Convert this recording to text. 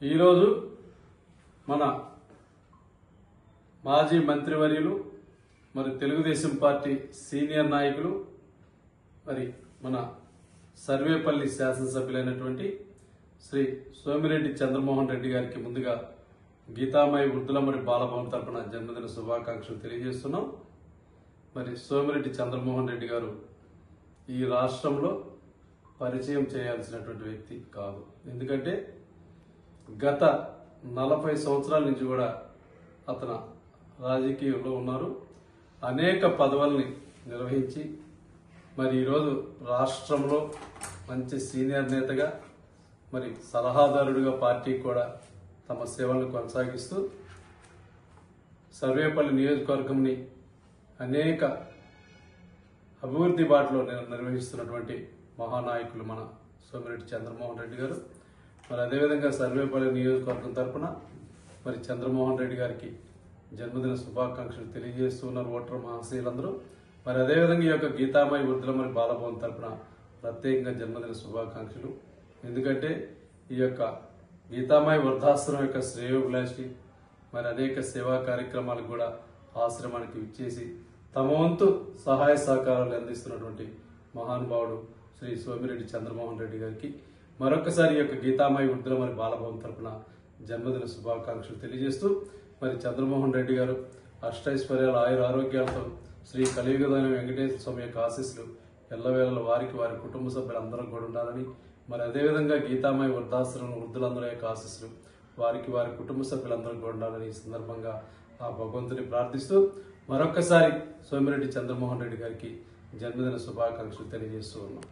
ఈరోజు మన మాజీ మంత్రివర్యులు మరి తెలుగుదేశం పార్టీ సీనియర్ నాయకులు మరి మన సర్వేపల్లి శాసనసభ్యులైనటువంటి శ్రీ సోమిరెడ్డి చంద్రమోహన్ రెడ్డి గారికి ముందుగా గీతామయ వృద్ధులమ్మడి బాలభవన్ తరపున జన్మదిన శుభాకాంక్షలు తెలియజేస్తున్నాం. మరి సోమిరెడ్డి చంద్రమోహన్ రెడ్డి గారు ఈ రాష్ట్రంలో పరిచయం చేయాల్సినటువంటి వ్యక్తి కాదు. ఎందుకంటే గత 40 సంవత్సరాల నుంచి కూడా అతను రాజకీయంలో ఉన్నారు. అనేక పదవుల్ని నిర్వహించి మరి ఈరోజు రాష్ట్రంలో మంచి సీనియర్ నేతగా మరి సలహాదారుడిగా పార్టీకి కూడా తమ సేవలను కొనసాగిస్తూ సర్వేపల్లి నియోజకవర్గంని అనేక అభివృద్ధి బాటలో నిర్వహిస్తున్నటువంటి మహానాయకులు మన సోమిరెడ్డి చంద్రమోహన్ రెడ్డి గారు. మరి అదేవిధంగా సర్వేపల్లి నియోజకవర్గం తరఫున మరి చంద్రమోహన్ రెడ్డి గారికి జన్మదిన శుభాకాంక్షలు తెలియజేస్తున్నారు ఓటర్ మహాశయులందరూ. మరి అదేవిధంగా ఈ యొక్క గీతామయ వృద్ధులమ్మడి బాలభవన్ తరఫున ప్రత్యేకంగా జన్మదిన శుభాకాంక్షలు. ఎందుకంటే ఈ యొక్క గీతామయ వృద్ధాశ్రమం యొక్క శ్రేయోభిలాషి మరి అనేక సేవా కార్యక్రమాలకు కూడా ఆశ్రమానికి ఇచ్చేసి తమ వంతు సహాయ సహకారాలు అందిస్తున్నటువంటి మహానుభావుడు శ్రీ సోమిరెడ్డి చంద్రమోహన్ రెడ్డి గారికి మరొకసారి ఈ యొక్క గీతామయ వృద్ధులమ్మడి బాలభవన్ తరఫున జన్మదిన శుభాకాంక్షలు తెలియజేస్తూ మరి చంద్రమోహన్ రెడ్డి గారు అష్టైశ్వర్యాల ఆయుర ఆరోగ్యాలతో శ్రీ కలియుగదైన వెంకటేశ్వర స్వామి యొక్క ఆశీస్సులు ఎల్లవేళల వారికి వారి కుటుంబ సభ్యులందరూ కూడా ఉండాలని, మరి అదేవిధంగా గీతామయ వృద్ధాశ్రమం వృద్ధులందరూ యొక్క ఆశీస్సులు వారికి వారి కుటుంబ సభ్యులందరూ కూడా ఉండాలని ఈ సందర్భంగా ఆ భగవంతుని ప్రార్థిస్తూ మరొకసారి సోమిరెడ్డి చంద్రమోహన్ రెడ్డి గారికి జన్మదిన శుభాకాంక్షలు తెలియజేస్తూ ఉన్నాం.